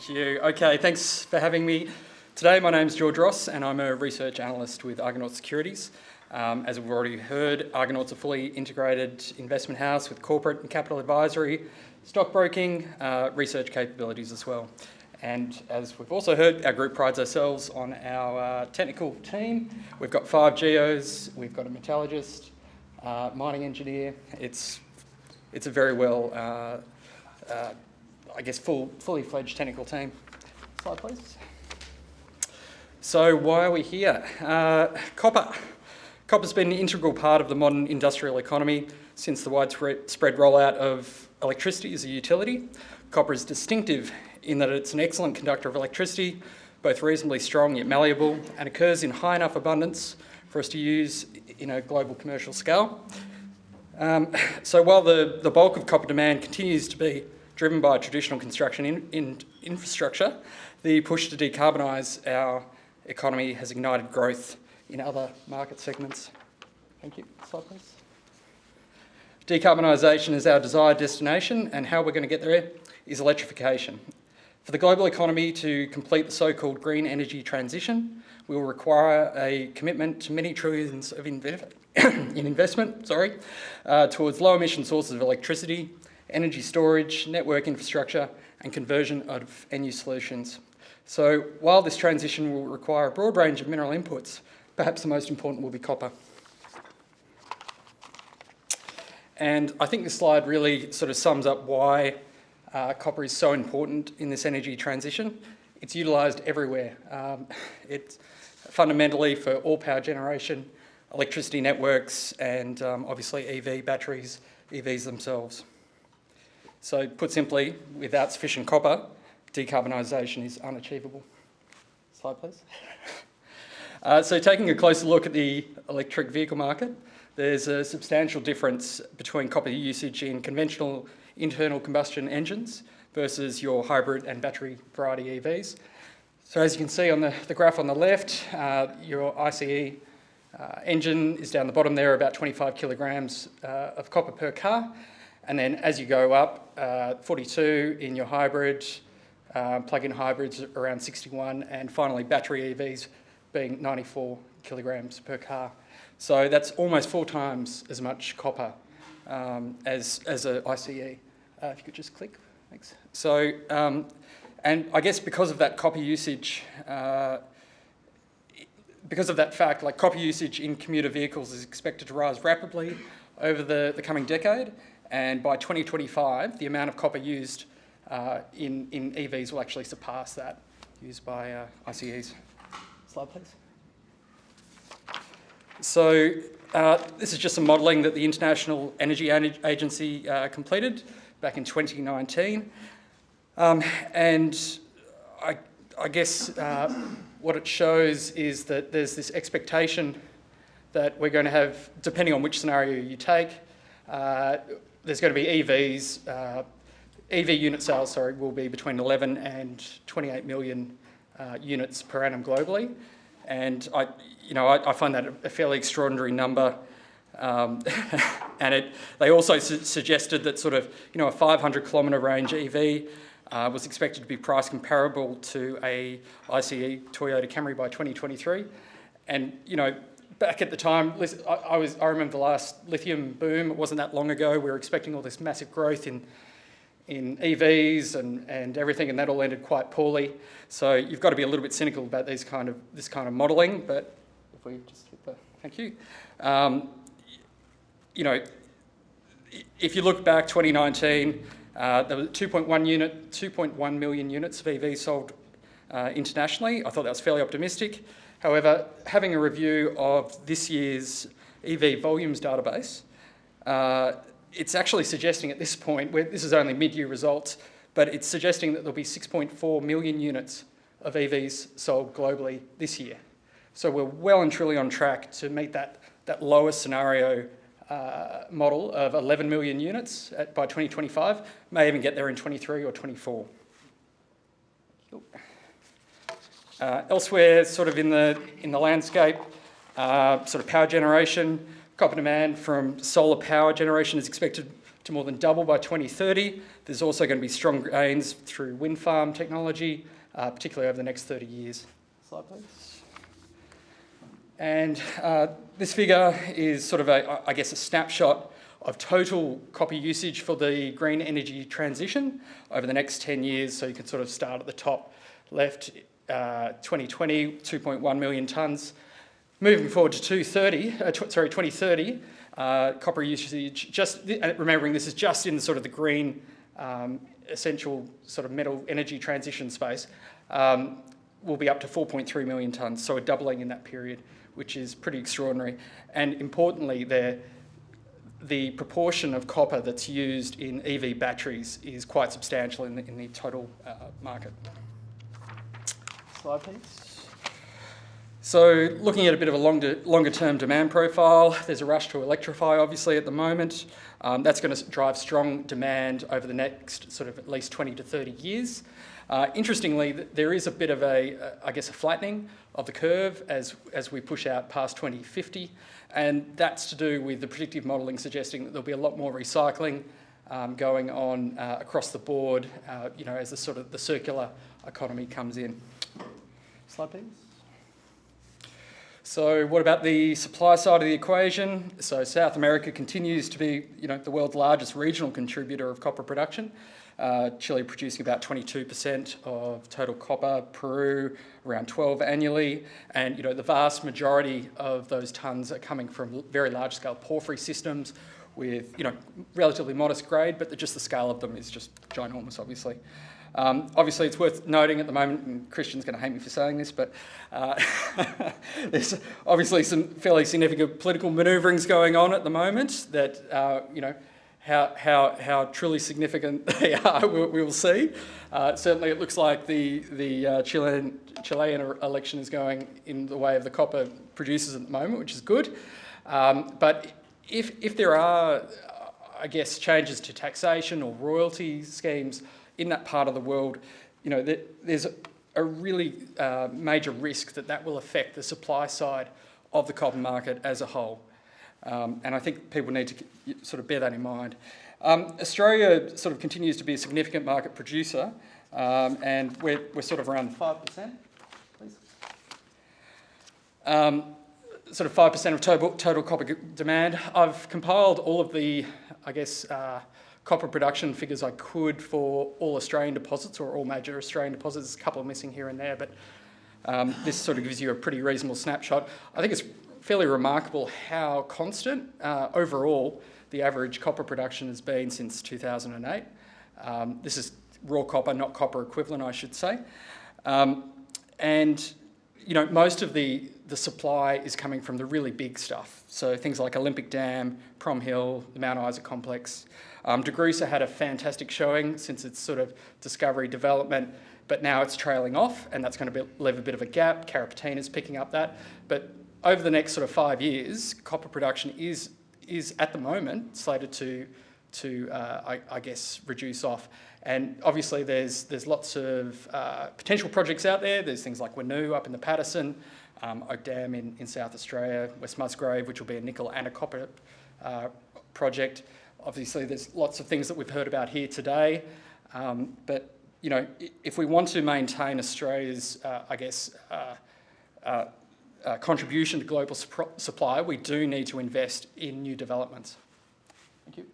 Thank you. Okay, thanks for having me. Today, my name's George Ross, and I'm a research analyst with Argonaut Securities. As we've already heard, Argonaut's a fully integrated investment house with corporate and capital advisory, stockbroking, research capabilities as well. And as we've also heard, our group prides ourselves on our technical team. We've got 5 geos, we've got a metallurgist, mining engineer. It's a very well, I guess, fully fledged technical team. Slide, please. So why are we here? Copper. Copper's been an integral part of the modern industrial economy since the widespread rollout of electricity as a utility. Copper is distinctive in that it's an excellent conductor of electricity, both reasonably strong yet malleable, and occurs in high enough abundance for us to use in a global commercial scale. So while the bulk of copper demand continues to be driven by traditional construction infrastructure, the push to decarbonise our economy has ignited growth in other market segments. Thank you. Slide, please. Decarbonisation is our desired destination, and how we're going to get there is electrification. For the global economy to complete the so-called green energy transition, we will require a commitment to many trillions of investment towards low-emission sources of electricity, energy storage, network infrastructure, and conversion of end-use solutions. So while this transition will require a broad range of mineral inputs, perhaps the most important will be copper. And I think this slide really sort of sums up why copper is so important in this energy transition. It's utilised everywhere. It's fundamentally for all power generation, electricity networks, and obviously EV batteries, EVs themselves. So put simply, without sufficient copper, decarbonisation is unachievable. Slide, please. So taking a closer look at the electric vehicle market, there's a substantial difference between copper usage in conventional internal combustion engines versus your hybrid and battery variety EVs. So as you can see on the graph on the left, your ICE engine is down the bottom there, about 25 kilograms of copper per car. And then as you go up, 42 in your hybrid, plug-in hybrids around 61, and finally battery EVs being 94 kilograms per car. So that's almost 4 times as much copper as an ICE. If you could just click, thanks. So, and I guess because of that copper usage, because of that fact, like copper usage in commuter vehicles is expected to rise rapidly over the coming decade. And by 2025, the amount of copper used in EVs will actually surpass that used by ICEs. Slide, please. So this is just some modelling that the International Energy Agency completed back in 2019. And I guess what it shows is that there's this expectation that we're going to have, depending on which scenario you take, there's going to be EVs, EV unit sales, will be between 11 and 28 million units per annum globally. And I find that a fairly extraordinary number. And they also suggested that sort of, a 500 kilometre range EV was expected to be price comparable to a ICE Toyota Camry by 2023. And, back at the time, I remember the last lithium boom. It wasn't that long ago. We were expecting all this massive growth in EVs and everything, and that all ended quite poorly. So you've got to be a little bit cynical about this kind of modelling. But if we just hit the thank you, if you look back 2019, there was 2.1 million units of EVs sold internationally. I thought that was fairly optimistic. However, having a review of this year's EV volumes database, it's actually suggesting at this point, this is only mid-year results, but it's suggesting that there'll be 6.4 million units of EVs sold globally this year. So we're well and truly on track to meet that lowest scenario model of 11 million units by 2025, may even get there in 23 or 24. Elsewhere, sort of in the landscape, sort of power generation, copper demand from solar power generation is expected to to more than double by 2030. There's also going to be strong gains through wind farm technology, particularly over the next 30 years. Slide, please. And this figure is sort of I guess, a snapshot of total copper usage for the green energy transition over the next 10 years. So you can sort of start at the top left, 2020, 2.1 million tonnes. Moving forward to 2030, copper usage, remembering this is just in sort of the green essential sort of metal energy transition space, will be up to 4.3 million tonnes, so a doubling in that period, which is pretty extraordinary. And importantly, the proportion of copper that's used in EV batteries is quite substantial in the total market. Slide, please. So looking at a bit of a longer term demand profile, there's a rush to electrify obviously at the moment. That's going to drive strong demand over the next sort of at least 20 to 30 years. Interestingly, there is a bit of I guess, a flattening of the curve as we push out past 2050, and that's to do with the predictive modelling suggesting that there'll be a lot more recycling going on across the board, as the circular economy comes in. Slide, please. So what about the supply side of the equation? So South America continues to be, the world's largest regional contributor of copper production. Chile producing about 22% of total copper, Peru around 12 annually, and the vast majority of those tonnes are coming from very large-scale porphyry systems with relatively modest grade, but just the scale of them is just ginormous, obviously. Obviously, it's worth noting at the moment, and Christian's going to hate me for saying this, but there's obviously some fairly significant political manoeuvrings going on at the moment that, how truly significant they are, we will see. Certainly, it looks like the Chilean election is going in the way of the copper producers at the moment, which is good. But if there are, I guess, changes to taxation or royalty schemes in that part of the world, there's a really major risk that will affect the supply side of the copper market as a whole. And I think people need to sort of bear that in mind. Australia sort of continues to be a significant market producer, and we're sort of around 5%, please. Sort of 5% of total copper demand. I've compiled all of the, I guess, copper production figures I could for all Australian deposits or all major Australian deposits. There's a couple missing here and there, but this sort of gives you a pretty reasonable snapshot. I think it's fairly remarkable how constant overall the average copper production has been since 2008. This is raw copper, not copper equivalent, I should say. And most of the supply is coming from the really big stuff. So things like Olympic Dam, Prom Hill, the Mount Isa complex. DeGrussa had a fantastic showing since its sort of discovery development, but now it's trailing off, and that's going to leave a bit of a gap. Carrapatena's picking up that. But over the next sort of 5 years, copper production is at the moment slated to I guess, reduce off. And obviously there's lots of potential projects out there. There's things like Winu up in the Patterson, Oak Dam in South Australia, West Musgrave, which will be a nickel and a copper project. Obviously there's lots of things that we've heard about here today. But, if we want to maintain Australia's, I guess, contribution to global supply, we do need to invest in new developments. Thank you.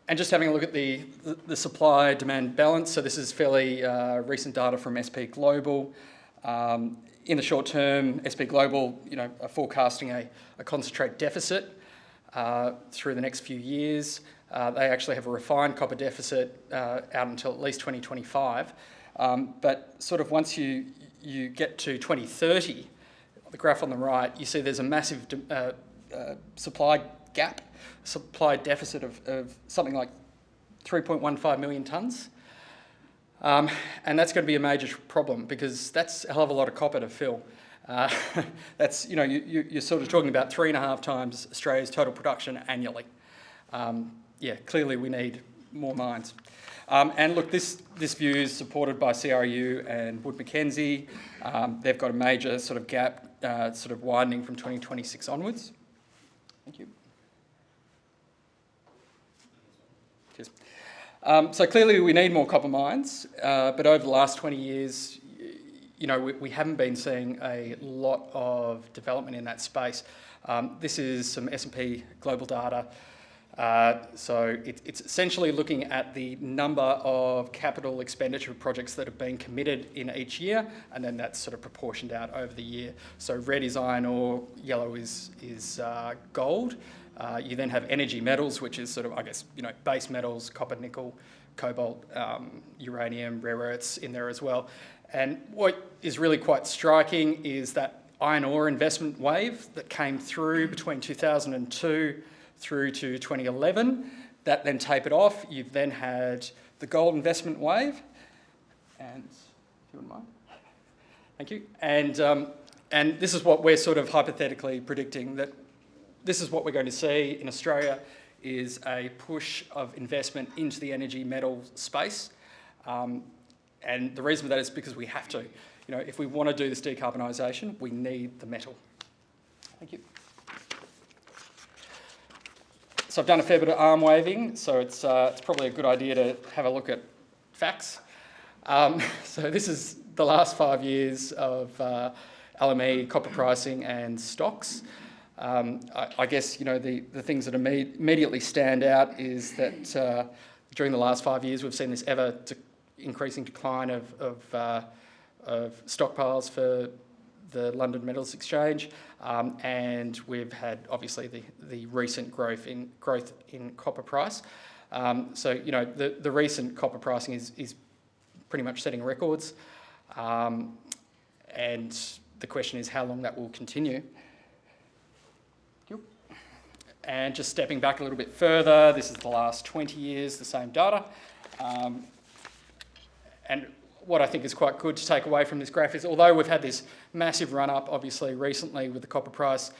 And just having a look at the supply-demand balance. So this is fairly recent data from SP Global. In the short term, SP Global, are forecasting a concentrate deficit through the next few years. They actually have a refined copper deficit out until at least 2025. But sort of once you get to 2030, the graph on the right, you see there's a massive supply gap, supply deficit of something like 3.15 million tonnes. And that's going to be a major problem because that's a hell of a lot of copper to fill. That's, you're sort of talking about 3.5 times Australia's total production annually. Clearly we need more mines. And look, this view is supported by CRU and Wood Mackenzie. They've got a major sort of gap sort of widening from 2026 onwards. Thank you. Cheers. So clearly we need more copper mines, but over the last 20 years, we haven't been seeing a lot of development in that space. This is some S&P global data. So it's essentially looking at the number of capital expenditure projects that have been committed in each year, and then that's sort of proportioned out over the year. So red is iron ore, yellow is gold. You then have energy metals, which is sort of, base metals, copper, nickel, cobalt, uranium, rare earths in there as well. And what is really quite striking is that iron ore investment wave that came through between 2002 through to 2011. That then tapered off. You've then had the gold investment wave. And, if you wouldn't mind. Thank you. And this is what we're sort of hypothetically predicting, that this is what we're going to see in Australia, is a push of investment into the energy metal space. And the reason for that is because we have to. If we want to do this decarbonisation, we need the metal. Thank you. So I've done a fair bit of arm waving, so it's probably a good idea to have a look at facts. So this is the last 5 years of LME, copper pricing and stocks. I guess, the things that immediately stand out is that during the last 5 years we've seen this ever-increasing decline of stockpiles for the London Metals Exchange, and we've had obviously the recent growth in copper price. So the recent copper pricing is pretty much setting records, and the question is how long that will continue. And just stepping back a little bit further, this is the last 20 years, the same data. And what I think is quite good to take away from this graph is, although we've had this massive run-up, obviously, recently with the copper price,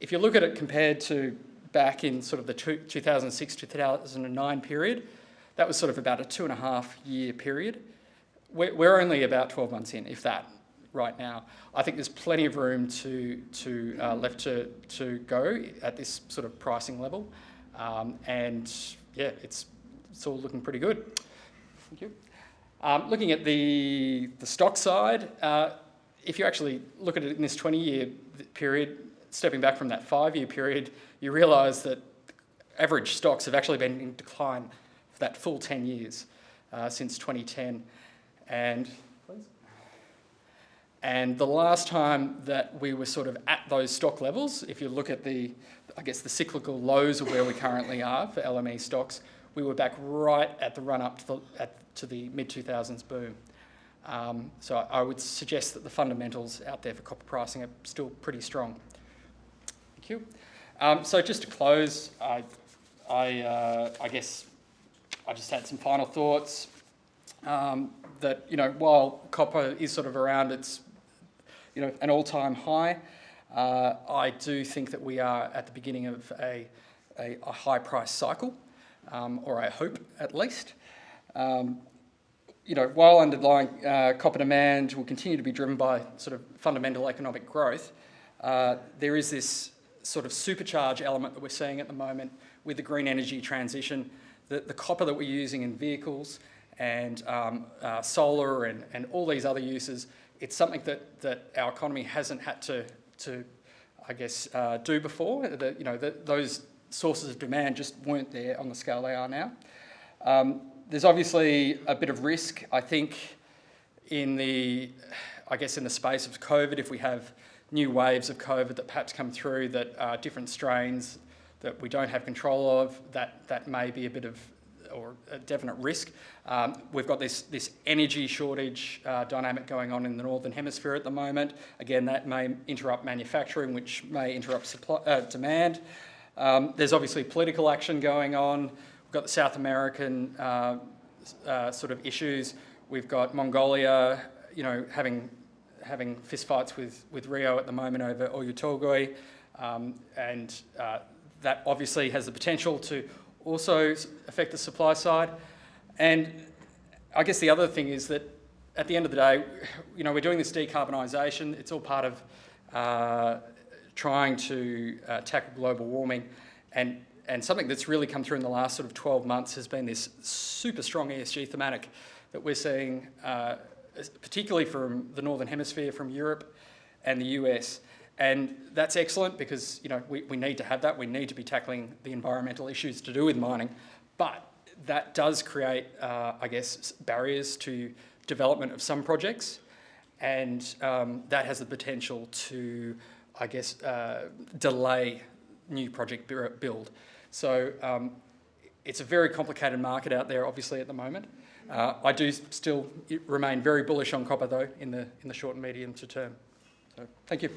if you look at it compared to back in sort of the 2006-2009 period, that was sort of about a 2.5-year period. We're only about 12 months in, if that, right now. I think there's plenty of room left to go at this sort of pricing level. And yeah, it's all looking pretty good. Thank you. Looking at the stock side, if you actually look at it in this 20-year period, stepping back from that 5-year period, you realise that average stocks have actually been in decline for that full 10 years since 2010. And the last time that we were sort of at those stock levels, if you look at the cyclical lows of where we currently are for LME stocks, we were back right at the run-up to the mid-2000s boom. So I would suggest that the fundamentals out there for copper pricing are still pretty strong. Thank you. So just to close, I guess I just had some final thoughts. That, while copper is sort of around its, an all-time high, I do think that we are at the beginning of a high price cycle, or I hope at least. While underlying copper demand will continue to be driven by sort of fundamental economic growth, there is this sort of supercharge element that we're seeing at the moment with the green energy transition. The copper that we're using in vehicles and solar and all these other uses, it's something that our economy hasn't had to do before. Those sources of demand just weren't there on the scale they are now. There's obviously a bit of risk, I think, in the space of COVID, if we have new waves of COVID that perhaps come through that are different strains that we don't have control of, that may be a bit of, or a definite risk. We've got this energy shortage dynamic going on in the Northern Hemisphere at the moment. Again, that may interrupt manufacturing, which may interrupt demand. There's obviously political action going on. We've got the South American sort of issues. We've got Mongolia, having fistfights with Rio at the moment over Oyu Tolgoi, and that obviously has the potential to also affect the supply side. And I guess the other thing is that at the end of the day, we're doing this decarbonisation. It's all part of trying to tackle global warming. And And something that's really come through in the last sort of 12 months has been this super strong ESG thematic that we're seeing, particularly from the Northern Hemisphere, from Europe and the US. And that's excellent because, you know, we need to have that. We need to be tackling the environmental issues to do with mining. But that does create, I guess, barriers to development of some projects. And that has the potential to, I guess, delay new project build. So it's a very complicated market out there, obviously, at the moment. I do still remain very bullish on copper, though, in the short and medium term. So thank you.